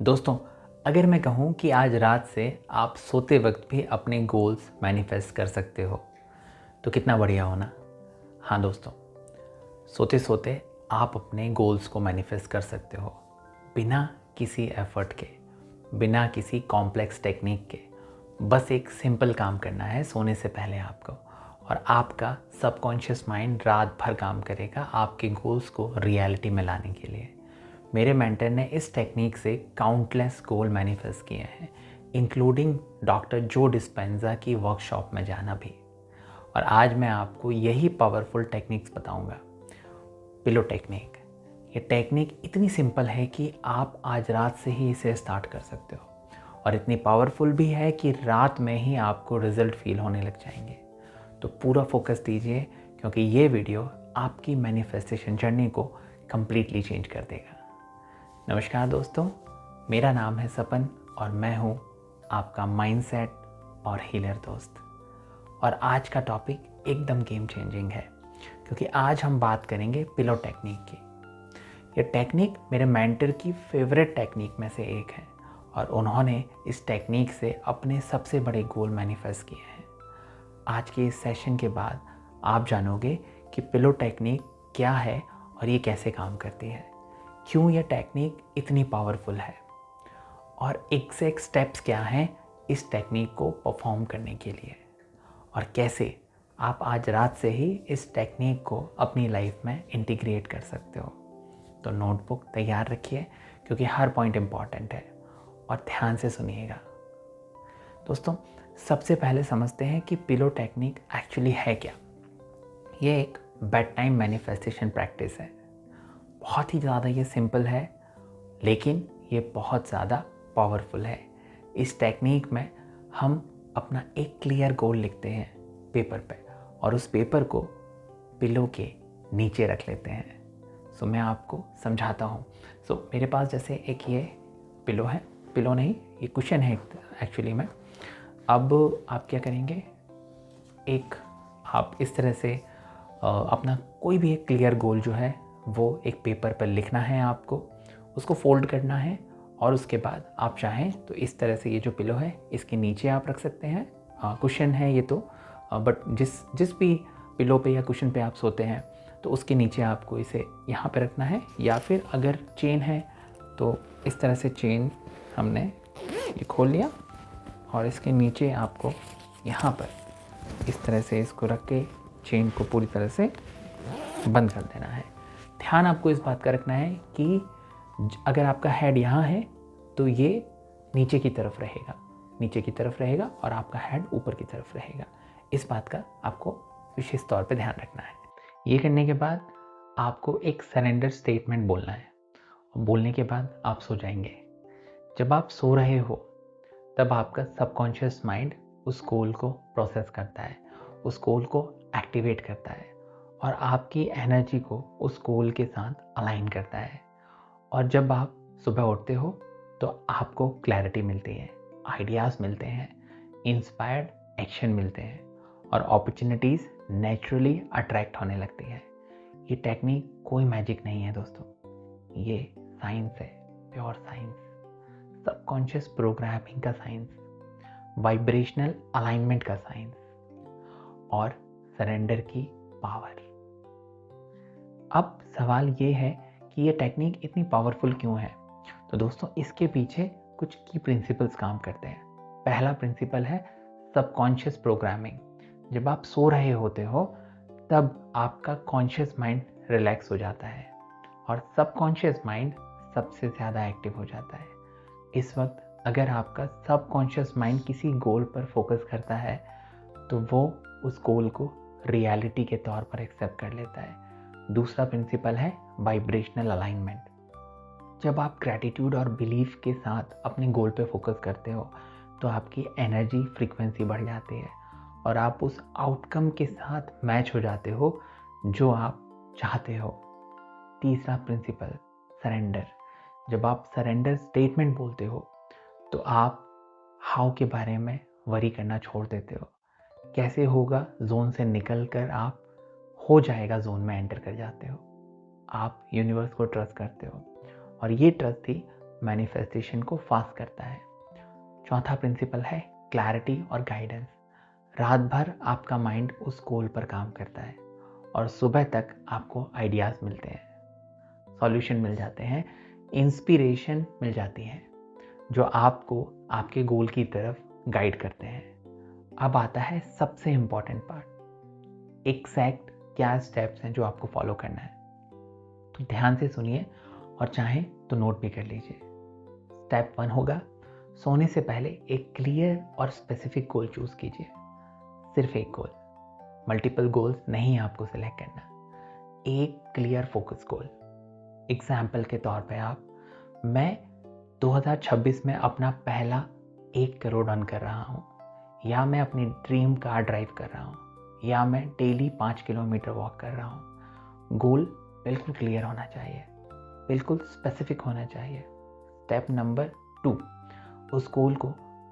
दोस्तों, अगर मैं कहूँ कि आज रात से आप सोते वक्त भी अपने गोल्स मैनिफेस्ट कर सकते हो तो कितना बढ़िया हो ना। हाँ दोस्तों, सोते सोते आप अपने गोल्स को मैनिफेस्ट कर सकते हो बिना किसी एफर्ट के, बिना किसी कॉम्प्लेक्स टेक्निक के। बस एक सिंपल काम करना है सोने से पहले आपको, और आपका सबकॉन्शियस माइंड रात भर काम करेगा आपके गोल्स को रियलिटी में लाने के लिए। मेरे मेंटर ने इस टेक्निक से काउंटलेस गोल मैनिफेस्ट किए हैं, इंक्लूडिंग डॉक्टर जो डिस्पेंजा की वर्कशॉप में जाना भी। और आज मैं आपको यही पावरफुल टेक्निक्स बताऊंगा। Pillow technique. ये टेक्निक इतनी सिंपल है कि आप आज रात से ही इसे स्टार्ट कर सकते हो, और इतनी पावरफुल भी है कि रात में ही आपको रिजल्ट फील होने लग जाएंगे। तो पूरा फोकस दीजिए, क्योंकि ये वीडियो आपकी मैनिफेस्टेशन जर्नी को कंप्लीटली चेंज कर देगा। नमस्कार दोस्तों, मेरा नाम है सपन और मैं हूँ आपका माइंडसेट और हीलर दोस्त। और आज का टॉपिक एकदम गेम चेंजिंग है, क्योंकि आज हम बात करेंगे पिलो टेक्निक की। ये टेक्निक मेरे मेंटर की फेवरेट टेक्निक में से एक है, और उन्होंने इस टेक्निक से अपने सबसे बड़े गोल मैनिफेस्ट किए हैं। आज के इस सेशन के बाद आप जानोगे कि पिलो टेक्निक क्या है और ये कैसे काम करती है, क्यों यह टेक्निक इतनी पावरफुल है, और एग्जैक्ट स्टेप्स क्या हैं इस टेक्निक को परफॉर्म करने के लिए, और कैसे आप आज रात से ही इस टेक्निक को अपनी लाइफ में इंटीग्रेट कर सकते हो। तो नोटबुक तैयार रखिए, क्योंकि हर पॉइंट इम्पॉर्टेंट है, और ध्यान से सुनिएगा। दोस्तों, सबसे पहले समझते हैं कि पिलो टेक्निक एक्चुअली है क्या। ये एक बेड टाइम मैनिफेस्टेशन प्रैक्टिस है। बहुत ही ज़्यादा ये सिंपल है, लेकिन ये बहुत ज़्यादा पावरफुल है। इस टेक्निक में हम अपना एक क्लियर गोल लिखते हैं पेपर पे, और उस पेपर को पिलो के नीचे रख लेते हैं। सो मैं आपको समझाता हूँ। सो मेरे पास जैसे एक ये पिलो है, पिलो नहीं, ये कुशन है एक्चुअली में। अब आप क्या करेंगे, एक आप इस तरह से अपना कोई भी एक क्लियर गोल जो है वो एक पेपर पर लिखना है आपको, उसको फोल्ड करना है, और उसके बाद आप चाहें तो इस तरह से ये जो पिलो है इसके नीचे आप रख सकते हैं। कुशन है ये तो, बट जिस भी पिलो पे या कुशन पे आप सोते हैं तो उसके नीचे आपको इसे यहाँ पे रखना है, या फिर अगर चेन है तो इस तरह से चेन हमने ये खोल लिया, और इसके नीचे आपको यहाँ पर इस तरह से इसको रख के चेन को पूरी तरह से बंद कर देना है। ध्यान आपको इस बात का रखना है कि अगर आपका हेड यहाँ है तो ये नीचे की तरफ रहेगा, नीचे की तरफ रहेगा, और आपका हेड ऊपर की तरफ रहेगा। इस बात का आपको विशेष तौर पे ध्यान रखना है। ये करने के बाद आपको एक सरेंडर स्टेटमेंट बोलना है, और बोलने के बाद आप सो जाएंगे। जब आप सो रहे हो तब आपका सबकॉन्शियस माइंड उस गोल को प्रोसेस करता है, उस गोल को एक्टिवेट करता है, और आपकी एनर्जी को उस गोल के साथ अलाइन करता है। और जब आप सुबह उठते हो तो आपको क्लैरिटी मिलती है, आइडियाज़ मिलते हैं, इंस्पायर्ड एक्शन मिलते हैं, और अपॉर्चुनिटीज़ नेचुरली अट्रैक्ट होने लगती है। ये टेक्निक कोई मैजिक नहीं है दोस्तों, ये साइंस है, प्योर साइंस, सबकॉन्शियस प्रोग्रामिंग का साइंस, वाइब्रेशनल अलाइनमेंट का साइंस, और सरेंडर की पावर। अब सवाल ये है कि ये टेक्निक इतनी पावरफुल क्यों है। तो दोस्तों, इसके पीछे कुछ की प्रिंसिपल्स काम करते हैं। पहला प्रिंसिपल है सबकॉन्शियस प्रोग्रामिंग। जब आप सो रहे होते हो तब आपका कॉन्शियस माइंड रिलैक्स हो जाता है, और सबकॉन्शियस माइंड सबसे ज़्यादा एक्टिव हो जाता है। इस वक्त अगर आपका सबकॉन्शियस माइंड किसी गोल पर फोकस करता है तो वो उस गोल को रियलिटी के तौर पर एक्सेप्ट कर लेता है। दूसरा प्रिंसिपल है वाइब्रेशनल अलाइनमेंट। जब आप ग्रैटिट्यूड और बिलीफ के साथ अपने गोल पे फोकस करते हो तो आपकी एनर्जी फ्रीक्वेंसी बढ़ जाती है, और आप उस आउटकम के साथ मैच हो जाते हो जो आप चाहते हो। तीसरा प्रिंसिपल सरेंडर। जब आप सरेंडर स्टेटमेंट बोलते हो तो आप हाउ के बारे में वरी करना छोड़ देते हो। कैसे होगा जोन से निकल कर आप हो जाएगा जोन में एंटर कर जाते हो। आप यूनिवर्स को ट्रस्ट करते हो, और ये ट्रस्ट ही मैनिफेस्टेशन को फास्ट करता है। चौथा प्रिंसिपल है क्लैरिटी और गाइडेंस। रात भर आपका माइंड उस गोल पर काम करता है और सुबह तक आपको आइडियाज़ मिलते हैं, सॉल्यूशन मिल जाते हैं, इंस्पिरेशन मिल जाती है जो आपको आपके गोल की तरफ गाइड करते हैं। अब आता है सबसे इम्पॉर्टेंट पार्ट, एग्जैक्ट क्या स्टेप्स हैं जो आपको फॉलो करना है। तो ध्यान से सुनिए और चाहें तो नोट भी कर लीजिए। स्टेप 1 होगा, सोने से पहले एक क्लियर और स्पेसिफिक गोल चूज कीजिए। सिर्फ एक गोल, मल्टीपल गोल्स नहीं आपको सिलेक्ट करना, एक क्लियर फोकस गोल। एग्जाम्पल के तौर पे मैं 2026 में अपना पहला 1 करोड़ अर्न कर रहा हूँ, या मैं अपनी ड्रीम कार ड्राइव कर रहा हूँ, या मैं डेली 5 किलोमीटर वॉक कर रहा हूँ। गोल बिल्कुल क्लियर होना चाहिए, बिल्कुल स्पेसिफिक होना चाहिए। स्टेप नंबर 2, उस गोल को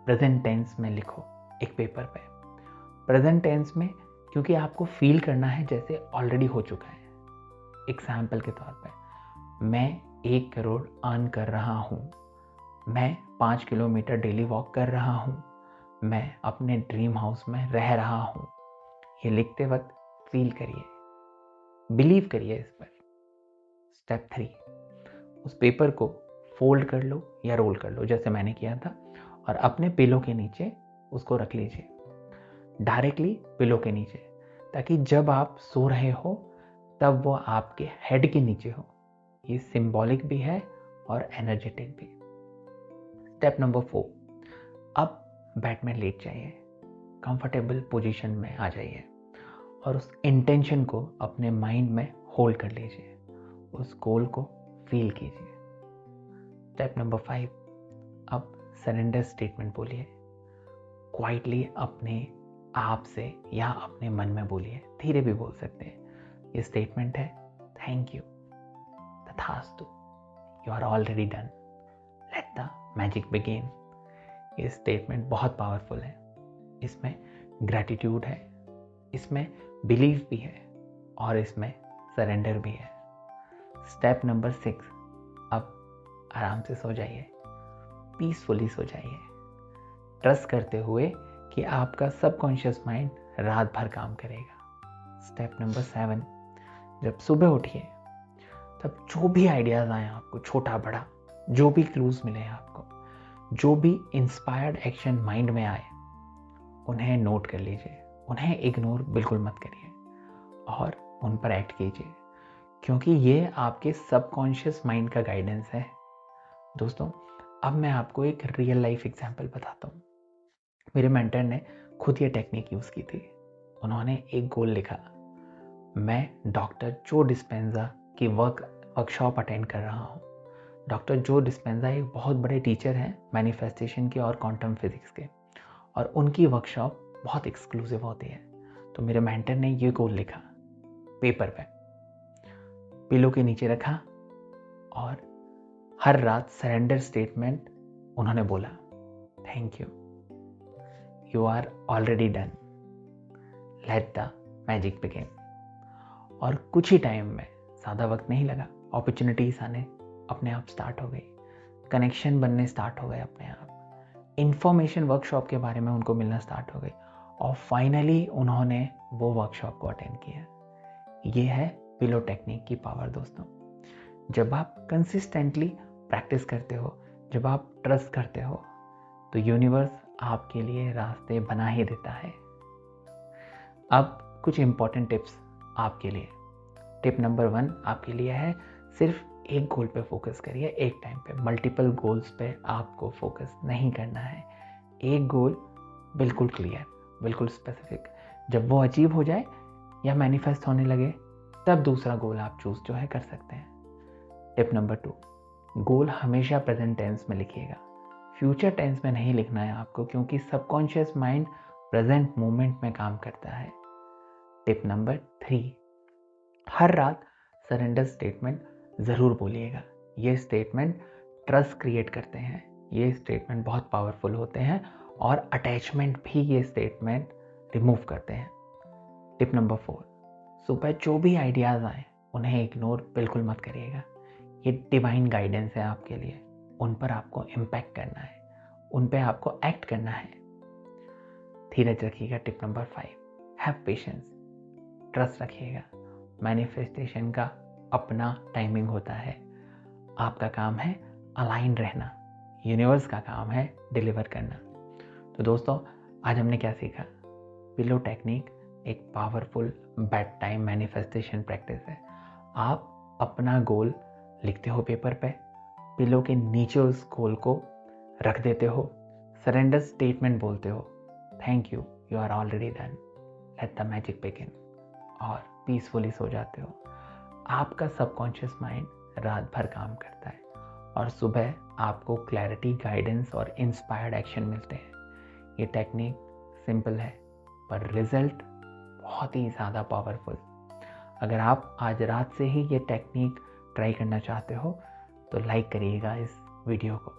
प्रेजेंट टेंस में लिखो एक पेपर पे। प्रेजेंट टेंस में क्योंकि आपको फील करना है जैसे ऑलरेडी हो चुका है। एग्जाम्पल के तौर पे मैं 1 करोड़ अर्न कर रहा हूँ, मैं 5 किलोमीटर डेली वॉक कर रहा हूँ, मैं अपने ड्रीम हाउस में रह रहा हूँ। ये लिखते वक्त फील करिए, बिलीव करिए इस पर। स्टेप 3, उस पेपर को फोल्ड कर लो या रोल कर लो जैसे मैंने किया था, और अपने पिलो के नीचे उसको रख लीजिए, डायरेक्टली पिलो के नीचे, ताकि जब आप सो रहे हो तब वो आपके हेड के नीचे हो। ये सिंबॉलिक भी है और एनर्जेटिक भी। स्टेप नंबर 4, अब बेड में लेट जाइए, कंफर्टेबल पोजीशन में आ जाइए और उस इंटेंशन को अपने माइंड में होल्ड कर लीजिए, उस गोल को फील कीजिए। स्टेप नंबर 5, अब सरेंडर स्टेटमेंट बोलिए, क्वाइटली अपने आप से या अपने मन में बोलिए, धीरे भी बोल सकते हैं। ये स्टेटमेंट है, थैंक यू, तथास्तु, you are already done, let the magic begin. ये स्टेटमेंट बहुत पावरफुल है, इसमें ग्रैटिट्यूड है, इसमें बिलीफ भी है और इसमें सरेंडर भी है। स्टेप नंबर 6, अब आराम से सो जाइए, पीसफुली सो जाइए, ट्रस्ट करते हुए कि आपका सबकॉन्शियस माइंड रात भर काम करेगा। स्टेप नंबर 7, जब सुबह उठिए तब जो भी आइडियाज आए आपको, छोटा बड़ा, जो भी क्लूज मिले आपको, जो भी इंस्पायर्ड एक्शन माइंड में आए, उन्हें नोट कर लीजिए, उन्हें इग्नोर बिल्कुल मत करिए और उन पर एक्ट कीजिए, क्योंकि ये आपके सबकॉन्शियस माइंड का गाइडेंस है। दोस्तों, अब मैं आपको एक रियल लाइफ एग्जांपल बताता हूँ। मेरे मेंटर ने खुद ये टेक्निक यूज़ की थी। उन्होंने एक गोल लिखा, मैं डॉक्टर जो डिस्पेंजा की वर्कशॉप अटेंड कर रहा हूँ। डॉक्टर जो डिस्पेंजा एक बहुत बड़े टीचर हैं मैनिफेस्टेशन के और क्वांटम फिजिक्स के, और उनकी वर्कशॉप बहुत एक्सक्लूसिव होती है। तो मेरे मेंटर ने ये गोल लिखा पेपर पे, पिलो के नीचे रखा और हर रात सरेंडर स्टेटमेंट उन्होंने बोला, thank you, you are already done, let the magic begin. और कुछ ही टाइम में, ज़्यादा वक्त नहीं लगा, अपॉर्चुनिटीज आने अपने आप स्टार्ट हो गई, कनेक्शन बनने स्टार्ट हो गए अपने आप, इंफॉर्मेशन वर्कशॉप के बारे में उनको मिलना स्टार्ट हो गई और फाइनली उन्होंने वो वर्कशॉप को अटेंड किया। ये है पिलो टेक्निक की पावर दोस्तों। जब आप कंसिस्टेंटली प्रैक्टिस करते हो, जब आप ट्रस्ट करते हो, तो यूनिवर्स आपके लिए रास्ते बना ही देता है। अब कुछ इंपॉर्टेंट टिप्स आपके लिए। टिप नंबर 1 आपके लिए है, सिर्फ एक गोल पे फोकस करिए एक टाइम पे, मल्टीपल गोल्स पे आपको फोकस नहीं करना है। एक गोल बिल्कुल क्लियर, बिल्कुल स्पेसिफिक, जब वो अचीव हो जाए या मैनिफेस्ट होने लगे तब दूसरा गोल आप चूज जो है कर सकते हैं। टिप नंबर 2, गोल हमेशा प्रेजेंट टेंस में लिखिएगा, फ्यूचर टेंस में नहीं लिखना है आपको, क्योंकि सबकॉन्शियस माइंड प्रेजेंट मोमेंट में काम करता है। टिप नंबर 3, हर रात सरेंडर स्टेटमेंट ज़रूर बोलिएगा। ये स्टेटमेंट ट्रस्ट क्रिएट करते हैं, ये स्टेटमेंट बहुत पावरफुल होते हैं और अटैचमेंट भी ये स्टेटमेंट रिमूव करते हैं। टिप नंबर 4, सुबह जो भी आइडियाज़ आए उन्हें इग्नोर बिल्कुल मत करिएगा, ये डिवाइन गाइडेंस है आपके लिए, उन पर आपको इम्पैक्ट करना है, उन पे आपको एक्ट करना है। धीरज रखिएगा। Tip number 5, have patience, trust रखिएगा। मैनिफेस्टेशन का अपना टाइमिंग होता है। आपका काम है अलाइन रहना, यूनिवर्स का काम है डिलीवर करना। तो दोस्तों, आज हमने क्या सीखा? पिलो टेक्निक एक powerful bed time manifestation practice है। आप अपना गोल लिखते हो पेपर पे, पिलो के नीचे उस गोल को रख देते हो, सरेंडर स्टेटमेंट बोलते हो, thank you, you are already done, let the magic begin, और पीसफुली सो जाते हो। आपका सबकॉन्शियस माइंड रात भर काम करता है और सुबह आपको क्लैरिटी, गाइडेंस और इंस्पायर्ड एक्शन मिलते हैं। ये टेक्निक सिंपल है पर रिजल्ट बहुत ही ज़्यादा पावरफुल। अगर आप आज रात से ही ये टेक्निक ट्राई करना चाहते हो तो लाइक करिएगा इस वीडियो को,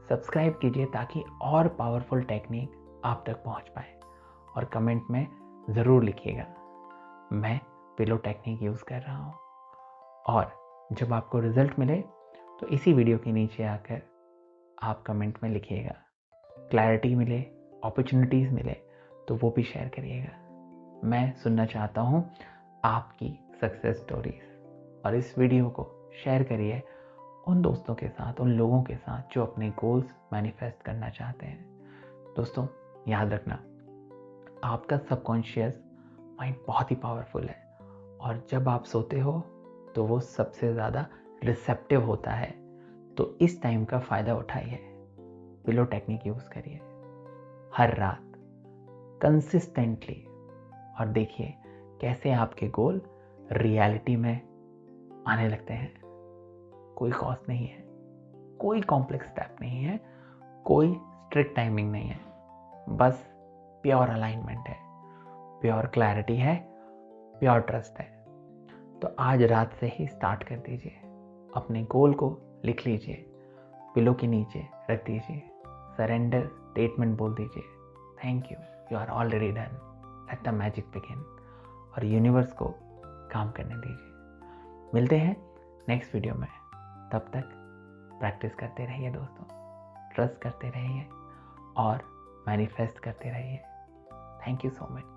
सब्सक्राइब कीजिए ताकि और पावरफुल टेक्निक आप तक पहुंच पाए, और कमेंट में ज़रूर लिखिएगा मैं पिलो टेक्निक यूज़ कर रहा हूँ। और जब आपको रिजल्ट मिले तो इसी वीडियो के नीचे आकर आप कमेंट में लिखिएगा। क्लैरिटी मिले, अपॉर्चुनिटीज़ मिले तो वो भी शेयर करिएगा। मैं सुनना चाहता हूँ आपकी सक्सेस स्टोरीज, और इस वीडियो को शेयर करिए उन दोस्तों के साथ, उन लोगों के साथ जो अपने गोल्स मैनिफेस्ट करना चाहते हैं। दोस्तों, याद रखना, आपका सबकॉन्शियस माइंड बहुत ही पावरफुल है, और जब आप सोते हो तो वो सबसे ज़्यादा रिसेप्टिव होता है। तो इस टाइम का फ़ायदा उठाइए, पिलो टेक्निक यूज़ करिए हर रात कंसिस्टेंटली, और देखिए कैसे आपके गोल रियलिटी में आने लगते हैं। कोई कॉस्ट नहीं है, कोई कॉम्प्लेक्स स्टेप नहीं है, कोई स्ट्रिक्ट टाइमिंग नहीं है, बस प्योर अलाइनमेंट है, प्योर क्लैरिटी है, प्योर ट्रस्ट है। तो आज रात से ही स्टार्ट कर दीजिए, अपने गोल को लिख लीजिए, पिलो के नीचे रख दीजिए, सरेंडर स्टेटमेंट बोल दीजिए, thank you, you are already done, let the magic begin, और यूनिवर्स को काम करने दीजिए। मिलते हैं नेक्स्ट वीडियो में, तब तक प्रैक्टिस करते रहिए दोस्तों, ट्रस्ट करते रहिए और मैनिफेस्ट करते रहिए। Thank you so much.